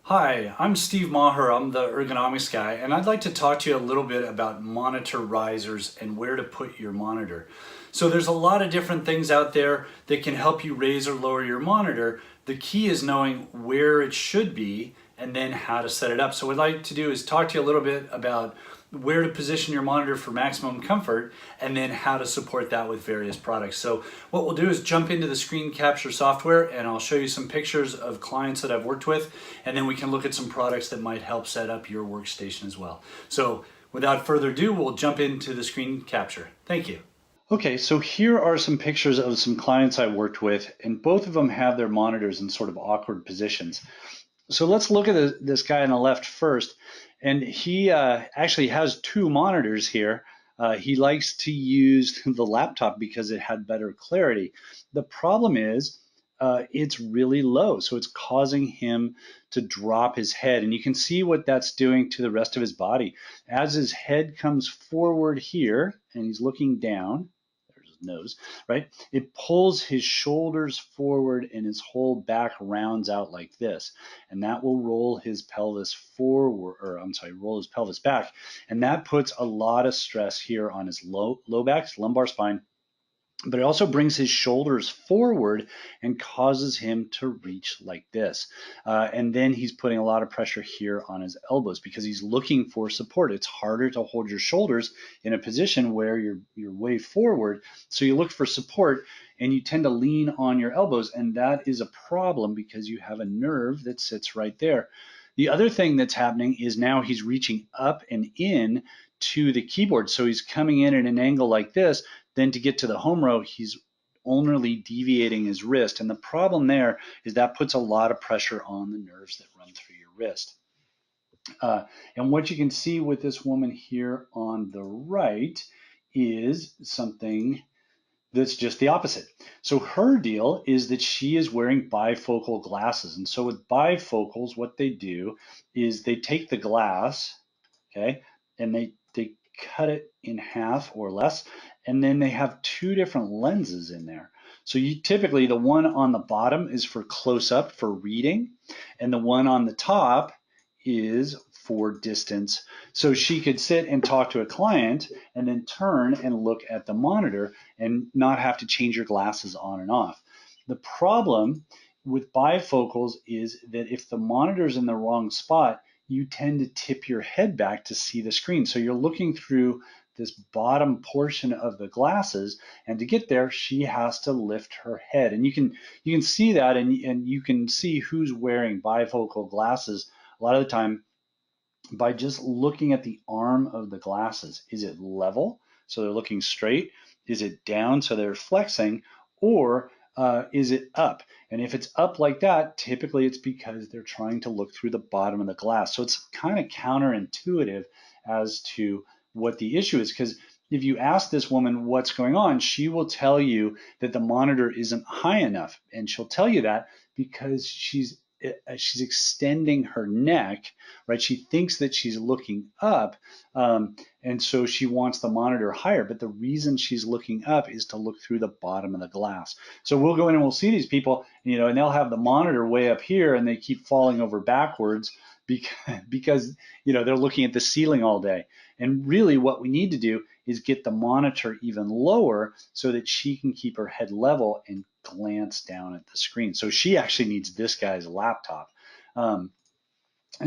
Hi, I'm Steve Maher. I'm the ergonomics guy, and I'd like to talk to you a little bit about monitor risers and where to put your monitor. So there's a lot of different things out there that can help you raise or lower your monitor. The key is knowing where it should be and then how to set it up. So what I'd like to do is talk to you a little bit about where to position your monitor for maximum comfort, and then how to support that with various products. So what we'll do is jump into the screen capture software and I'll show you some pictures of clients that I've worked with, and then we can look at some products that might help set up your workstation as well. So without further ado, we'll jump into the screen capture. Thank you. Okay, so here are some pictures of some clients I worked with, and both of them have their monitors in sort of awkward positions. So let's look at this guy on the left first, and he actually has two monitors here. He likes to use the laptop because it had better clarity. The problem is it's really low, so it's causing him to drop his head, and you can see what that's doing to the rest of his body. As his head comes forward here, and he's looking down, nose, right? It pulls his shoulders forward and his whole back rounds out like this. And that will roll his pelvis forward, or I'm sorry, roll his pelvis back. And that puts a lot of stress here on his low back, his lumbar spine, but it also brings his shoulders forward and causes him to reach like this. And then he's putting a lot of pressure here on his elbows because he's looking for support. It's harder to hold your shoulders in a position where you're way forward. So you look for support and you tend to lean on your elbows. And that is a problem because you have a nerve that sits right there. The other thing that's happening is now he's reaching up and in to the keyboard. So he's coming in at an angle like this. Then to get to the home row, he's only deviating his wrist. And the problem there is that puts a lot of pressure on the nerves that run through your wrist. And what you can see with this woman here on the right is something that's just the opposite. So her deal is that she is wearing bifocal glasses. And so with bifocals, what they do is they take the glass, okay, and they cut it in half or less, and then they have two different lenses in there. So you typically, the one on the bottom is for close up for reading, and the one on the top is for distance. So she could sit and talk to a client and then turn and look at the monitor and not have to change your glasses on and off. The problem with bifocals is that if the monitor's in the wrong spot, you tend to tip your head back to see the screen. So you're looking through this bottom portion of the glasses, and to get there, she has to lift her head. And you can see that, and you can see who's wearing bifocal glasses a lot of the time by just looking at the arm of the glasses. Is it level, so they're looking straight? Is it down, so they're flexing? Or is it up? And if it's up like that, typically it's because they're trying to look through the bottom of the glass. So it's kind of counterintuitive as to what the issue is, because if you ask this woman what's going on, she will tell you that the monitor isn't high enough. And she'll tell you that because she's extending her neck, right? She thinks that she's looking up, and so she wants the monitor higher. But the reason she's looking up is to look through the bottom of the glass. So we'll go in and we'll see these people, and they'll have the monitor way up here, and they keep falling over backwards because they're looking at the ceiling all day. And really, what we need to do is get the monitor even lower so that she can keep her head level and glance down at the screen. So she actually needs this guy's laptop. And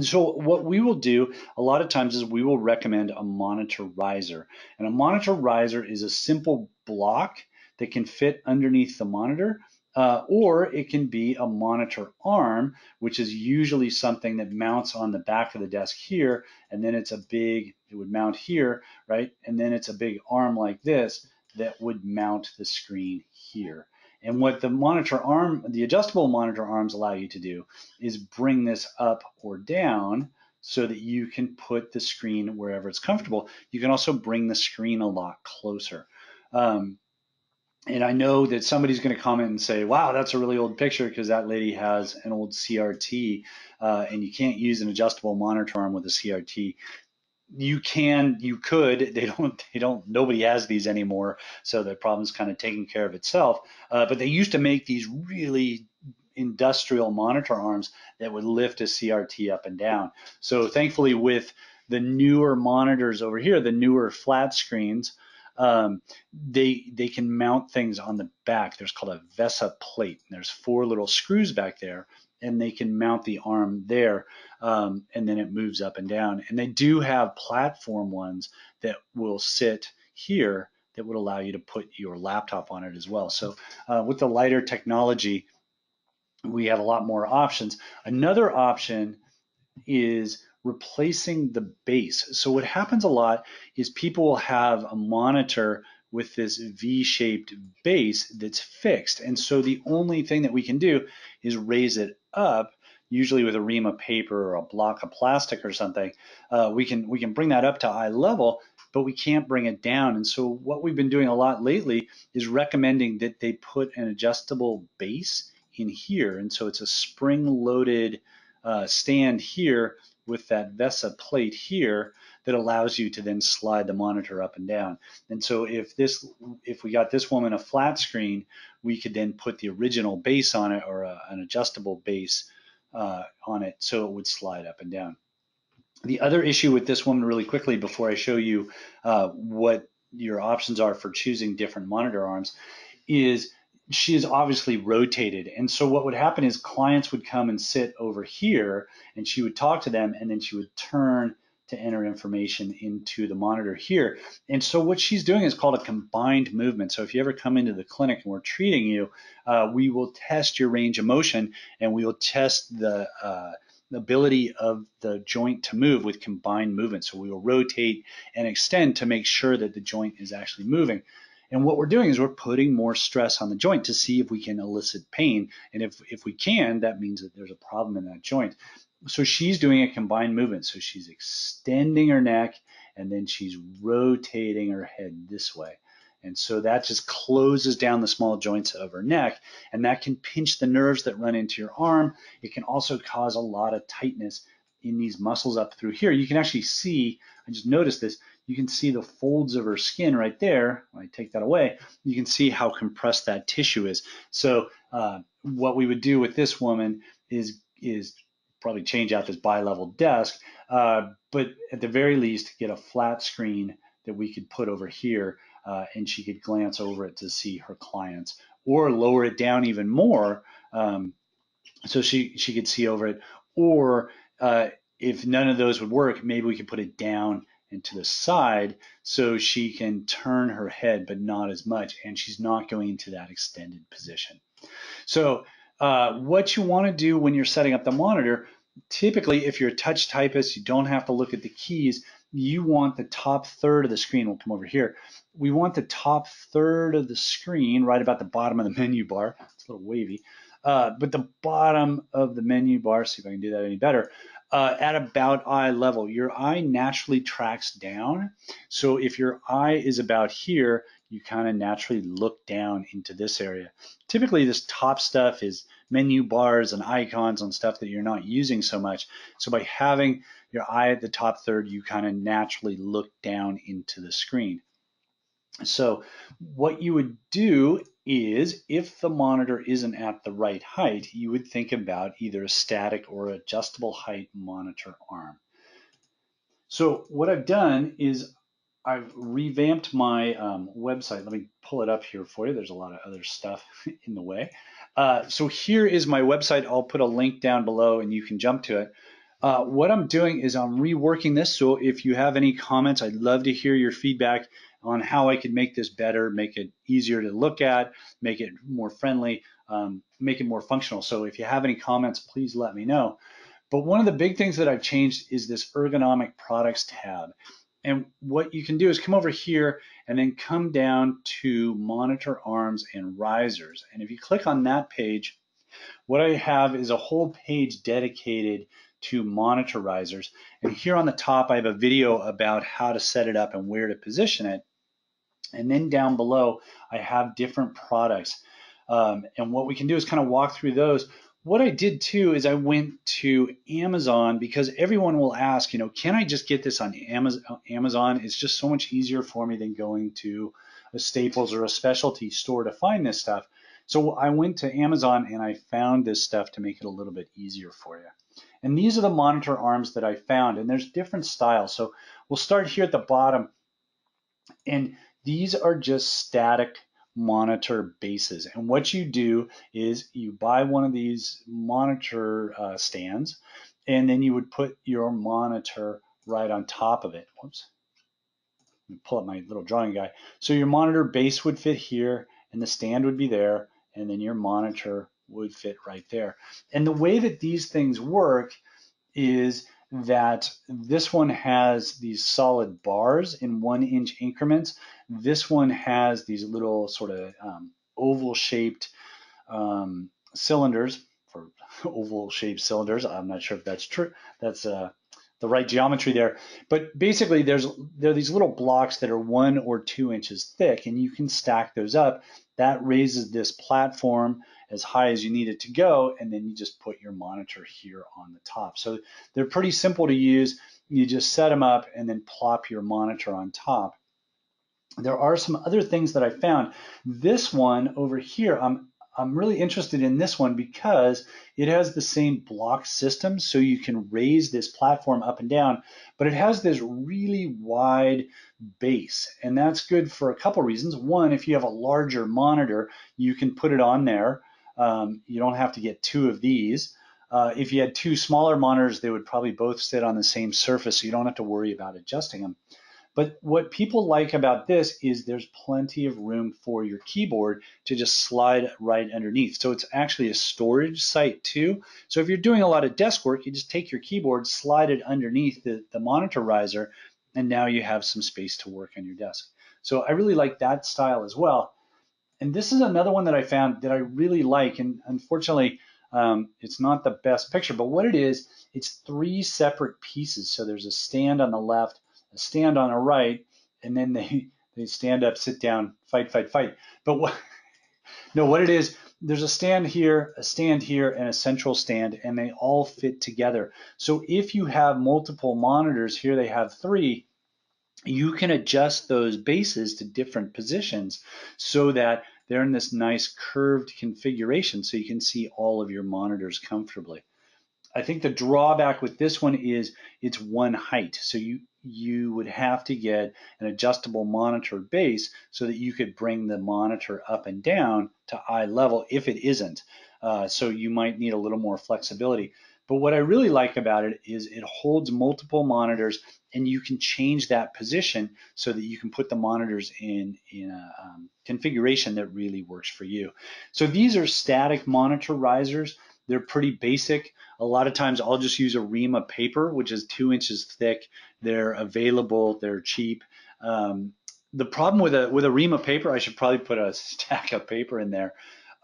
so what we will do a lot of times is we will recommend a monitor riser. And a monitor riser is a simple block that can fit underneath the monitor, or it can be a monitor arm, which is usually something that mounts on the back of the desk here, and then it would mount here, right? And then it's a big arm like this that would mount the screen here. And what the adjustable monitor arms allow you to do is bring this up or down so that you can put the screen wherever it's comfortable. You can also bring the screen a lot closer. And I know that somebody's going to comment and say, wow, that's a really old picture because that lady has an old CRT, and you can't use an adjustable monitor arm with a CRT. You could, nobody has these anymore, so the problem's kind of taking care of itself. But they used to make these really industrial monitor arms that would lift a CRT up and down. So thankfully with the newer monitors over here, the newer flat screens, they can mount things on the back. There's called a VESA plate. And there's 4 little screws back there, and they can mount the arm there, and then it moves up and down. And they do have platform ones that will sit here that would allow you to put your laptop on it as well. So with the lighter technology, we have a lot more options. Another option is replacing the base. So what happens a lot is people will have a monitor with this V-shaped base that's fixed. And so the only thing that we can do is raise it up, usually with a ream of paper or a block of plastic or something. We can bring that up to eye level, but we can't bring it down. And so what we've been doing a lot lately is recommending that they put an adjustable base in here. And so it's a spring-loaded stand here with that VESA plate here that allows you to then slide the monitor up and down. And so if we got this woman a flat screen, we could then put the original base on it, or an adjustable base on it, so it would slide up and down. The other issue with this woman, really quickly before I show you what your options are for choosing different monitor arms, is she is obviously rotated. And so what would happen is clients would come and sit over here, and she would talk to them, and then she would turn to enter information into the monitor here. And so what she's doing is called a combined movement. So if you ever come into the clinic and we're treating you, we will test your range of motion, and we will test the ability of the joint to move with combined movement. So we will rotate and extend to make sure that the joint is actually moving. And what we're doing is we're putting more stress on the joint to see if we can elicit pain. And if we can, that means that there's a problem in that joint. So she's doing a combined movement. So she's extending her neck, and then she's rotating her head this way. And so that just closes down the small joints of her neck, and that can pinch the nerves that run into your arm. It can also cause a lot of tightness in these muscles up through here. You can actually see, I just noticed this, you can see the folds of her skin right there. When I take that away, you can see how compressed that tissue is. So what we would do with this woman is probably change out this bi-level desk, but at the very least get a flat screen that we could put over here, and she could glance over it to see her clients, or lower it down even more so she could see over it. Or if none of those would work, maybe we could put it down and to the side so she can turn her head, but not as much, and she's not going into that extended position. So what you want to do when you're setting up the monitor, typically if you're a touch typist, you don't have to look at the keys. You want the top third of the screen. We'll come over here. We want the top third of the screen right about the bottom of the menu bar. It's a little wavy. But the bottom of the menu bar, see if I can do that any better, at about eye level. Your eye naturally tracks down. So if your eye is about here, you kind of naturally look down into this area. Typically, this top stuff is menu bars and icons on stuff that you're not using so much. So by having your eye at the top third, you kind of naturally look down into the screen. So what you would do is, if the monitor isn't at the right height, you would think about either a static or adjustable height monitor arm. So what I've done is I've revamped my website. Let me pull it up here for you. There's a lot of other stuff in the way. So here is my website. I'll put a link down below and you can jump to it. What I'm doing is I'm reworking this. So if you have any comments, I'd love to hear your feedback on how I could make this better, make it easier to look at, make it more friendly, make it more functional. So if you have any comments, please let me know. But one of the big things that I've changed is this Ergonomic Products tab. And what you can do is come over here and then come down to Monitor Arms and Risers. And if you click on that page, what I have is a whole page dedicated to monitor risers. And here on the top, I have a video about how to set it up and where to position it. And then down below, I have different products. And what we can do is kind of walk through those. What I did too is I went to Amazon, because everyone will ask, can I just get this on Amazon? It's just so much easier for me than going to a Staples or a specialty store to find this stuff. So I went to Amazon and I found this stuff to make it a little bit easier for you. And these are the monitor arms that I found, and there's different styles. So we'll start here at the bottom, and these are just static monitor bases. And what you do is you buy one of these monitor stands, and then you would put your monitor right on top of it. Whoops. Let me pull up my little drawing guy. So your monitor base would fit here, and the stand would be there, and then your monitor would fit right there. And the way that these things work is that this one has these solid bars in 1-inch increments. This one has these little sort of oval shaped cylinders for oval shaped cylinders. I'm not sure if that's true. That's the right geometry there. But basically there are these little blocks that are 1 or 2 inches thick, and you can stack those up. That raises this platform as high as you need it to go, and then you just put your monitor here on the top. So they're pretty simple to use. You just set them up and then plop your monitor on top. There are some other things that I found. This one over here, I'm really interested in this one because it has the same block system, so you can raise this platform up and down, but it has this really wide base, and that's good for a couple reasons. One, if you have a larger monitor, you can put it on there. You don't have to get 2 of these. If you had 2 smaller monitors, they would probably both sit on the same surface, so you don't have to worry about adjusting them. But what people like about this is there's plenty of room for your keyboard to just slide right underneath. So it's actually a storage site too. So if you're doing a lot of desk work, you just take your keyboard, slide it underneath the monitor riser, and now you have some space to work on your desk. So I really like that style as well. And this is another one that I found that I really like. And unfortunately, it's not the best picture, but what it is, it's 3 separate pieces. So there's a stand on the left, a stand on the right, and then they stand up, sit down, fight, fight, fight. But what it is, there's a stand here, and a central stand, and they all fit together. So if you have multiple monitors, here they have 3, you can adjust those bases to different positions so that they're in this nice curved configuration so you can see all of your monitors comfortably. I think the drawback with this one is it's one height. So you would have to get an adjustable monitor base so that you could bring the monitor up and down to eye level if it isn't. So you might need a little more flexibility. But what I really like about it is it holds multiple monitors, and you can change that position so that you can put the monitors in a configuration that really works for you. So these are static monitor risers. They're pretty basic. A lot of times I'll just use a ream of paper, which is 2 inches thick. They're available, they're cheap. The problem with a ream of paper, I should probably put a stack of paper in there.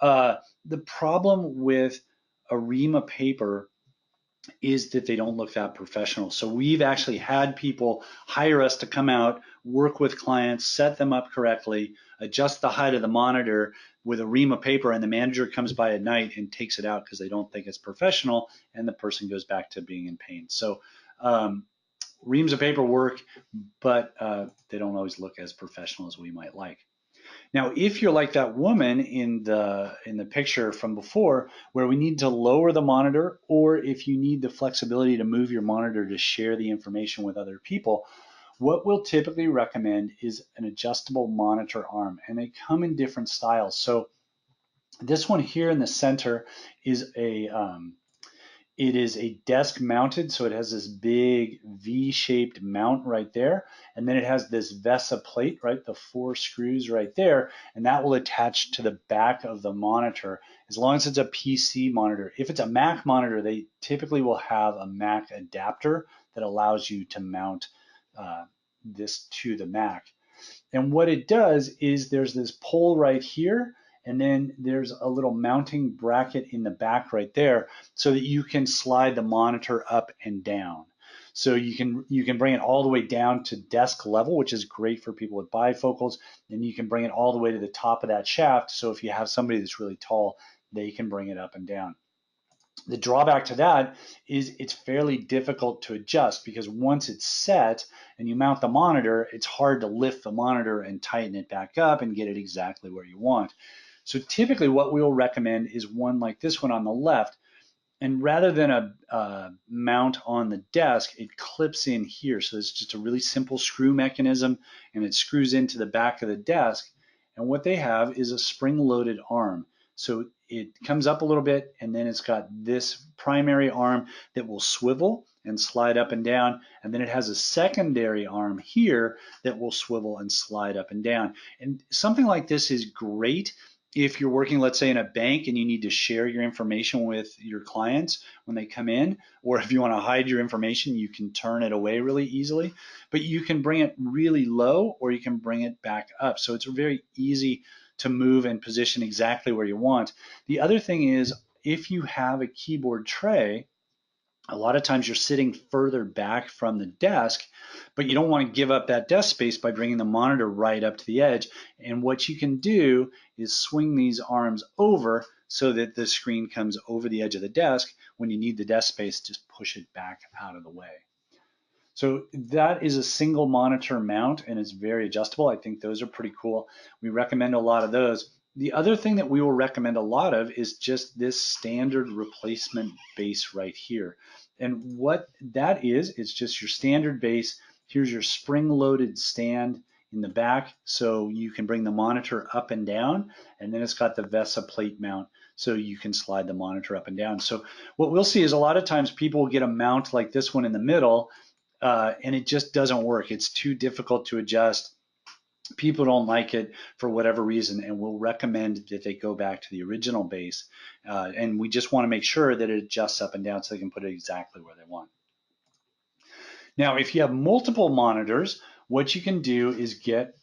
The problem with a ream of paper is that they don't look that professional. So we've actually had people hire us to come out, work with clients, set them up correctly, adjust the height of the monitor with a ream of paper, and the manager comes by at night and takes it out because they don't think it's professional, and the person goes back to being in pain. So reams of paper work, but they don't always look as professional as we might like. Now, if you're like that woman in the picture from before, where we need to lower the monitor, or if you need the flexibility to move your monitor to share the information with other people, what we'll typically recommend is an adjustable monitor arm, and they come in different styles. So this one here in the center is it is a desk mounted, so it has this big V-shaped mount right there. And then it has this VESA plate, right? The 4 screws right there. And that will attach to the back of the monitor as long as it's a PC monitor. If it's a Mac monitor, they typically will have a Mac adapter that allows you to mount this to the Mac. And what it does is there's this pole right here, and then there's a little mounting bracket in the back right there so that you can slide the monitor up and down. So you can bring it all the way down to desk level, which is great for people with bifocals, and you can bring it all the way to the top of that shaft. So if you have somebody that's really tall, they can bring it up and down. The drawback to that is it's fairly difficult to adjust because once it's set and you mount the monitor, it's hard to lift the monitor and tighten it back up and get it exactly where you want. So typically what we'll recommend is one like this one on the left, and rather than a mount on the desk, it clips in here. So it's just a really simple screw mechanism, and it screws into the back of the desk. And what they have is a spring-loaded arm. So it comes up a little bit, and then it's got this primary arm that will swivel and slide up and down. And then it has a secondary arm here that will swivel and slide up and down. And something like this is great if you're working, let's say, in a bank and you need to share your information with your clients when they come in, or if you want to hide your information, you can turn it away really easily. But you can bring it really low or you can bring it back up. So it's very easy to move and position exactly where you want. The other thing is, if you have a keyboard tray, a lot of times you're sitting further back from the desk, but you don't want to give up that desk space by bringing the monitor right up to the edge. And what you can do is swing these arms over so that the screen comes over the edge of the desk. When you need the desk space, just push it back out of the way. So that is a single monitor mount, and it's very adjustable. I think those are pretty cool. We recommend a lot of those. The other thing that we will recommend a lot of is just this standard replacement base right here. And what that is, it's just your standard base. Here's your spring-loaded stand in the back, so you can bring the monitor up and down, and then it's got the VESA plate mount, so you can slide the monitor up and down. So what we'll see is a lot of times people will get a mount like this one in the middle, and it just doesn't work. It's too difficult to adjust. People don't like it for whatever reason, and we'll recommend that they go back to the original base. And we just want to make sure that it adjusts up and down so they can put it exactly where they want. Now, if you have multiple monitors, what you can do is get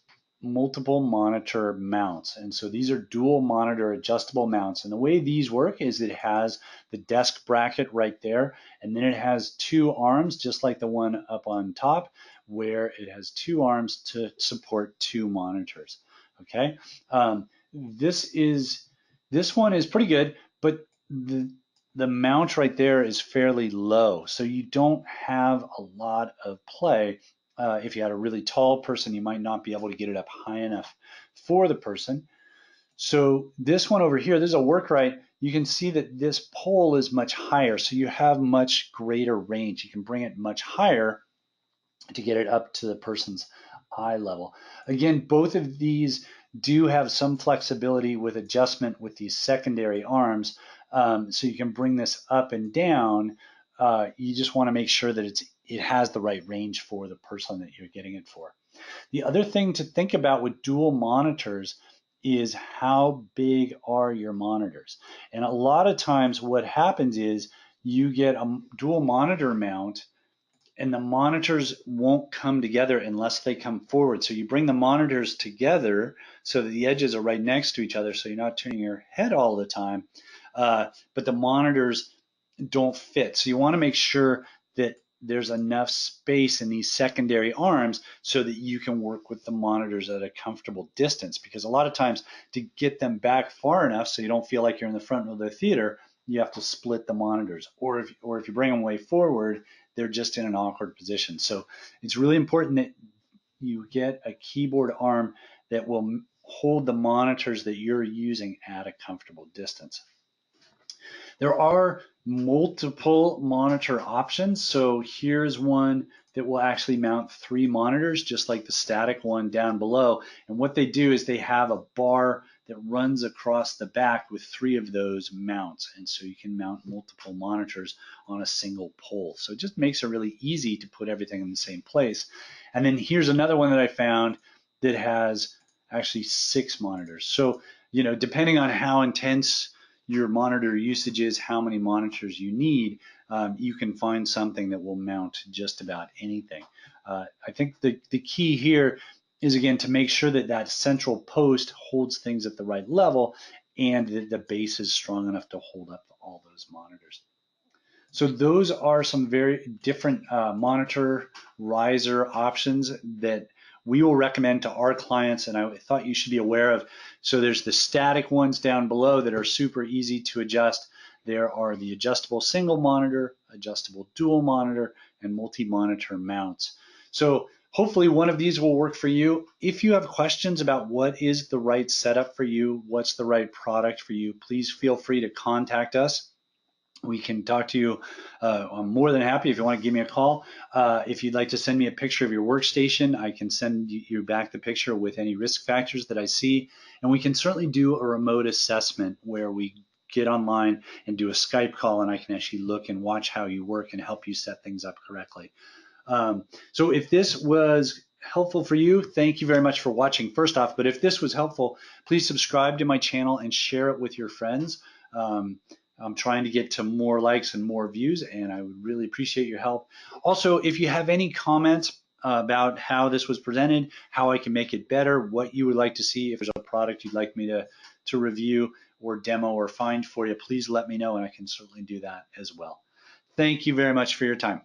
multiple monitor mounts. And so these are dual monitor adjustable mounts. And the way these work is it has the desk bracket right there, and then it has two arms, just like the one up on top, where it has two arms to support two monitors. Okay, this one is pretty good, but the mount right there is fairly low, so you don't have a lot of play. If you had a really tall person, you might not be able to get it up high enough for the person. So this one over here, this is a Workrite. You can see that this pole is much higher, so you have much greater range. You can bring it much higher to get it up to the person's eye level. Again, both of these do have some flexibility with adjustment with these secondary arms, so you can bring this up and down. You just want to make sure that it has the right range for the person that you're getting it for. The other thing to think about with dual monitors is how big are your monitors. And a lot of times what happens is you get a dual monitor mount and the monitors won't come together unless they come forward. So you bring the monitors together so that the edges are right next to each other, so you're not turning your head all the time, but the monitors don't fit. So you want to make sure that there's enough space in these secondary arms so that you can work with the monitors at a comfortable distance, because a lot of times to get them back far enough so you don't feel like you're in the front of the theater, you have to split the monitors, or if you bring them way forward, they're just in an awkward position. So it's really important that you get a keyboard arm that will hold the monitors that you're using at a comfortable distance. There are multiple monitor options. So here's one that will actually mount 3 monitors, just like the static one down below. And what they do is they have a bar that runs across the back with 3 of those mounts. And so you can mount multiple monitors on a single pole. So it just makes it really easy to put everything in the same place. And then here's another one that I found that has actually 6 monitors. So, depending on how intense your monitor usage is, how many monitors you need, you can find something that will mount just about anything. I think the key here is, again, to make sure that that central post holds things at the right level and that the base is strong enough to hold up all those monitors. So those are some very different monitor riser options that we will recommend to our clients, and I thought you should be aware of. So there's the static ones down below that are super easy to adjust. There are the adjustable single monitor, adjustable dual monitor, and multi-monitor mounts. So Hopefully one of these will work for you. If you have questions about what is the right setup for you, what's the right product for you, please feel free to contact us. We can talk to you. I'm more than happy if you want to give me a call. If you'd like to send me a picture of your workstation, I can send you back the picture with any risk factors that I see. And we can certainly do a remote assessment where we get online and do a Skype call, and I can actually look and watch how you work and help you set things up correctly. So if this was helpful for you, thank you very much for watching first off. But if this was helpful, please subscribe to my channel and share it with your friends. I'm trying to get to more likes and more views, and I would really appreciate your help. Also, if you have any comments about how this was presented, how I can make it better, what you would like to see, if there's a product you'd like me to review or demo or find for you, please let me know, and I can certainly do that as well. Thank you very much for your time.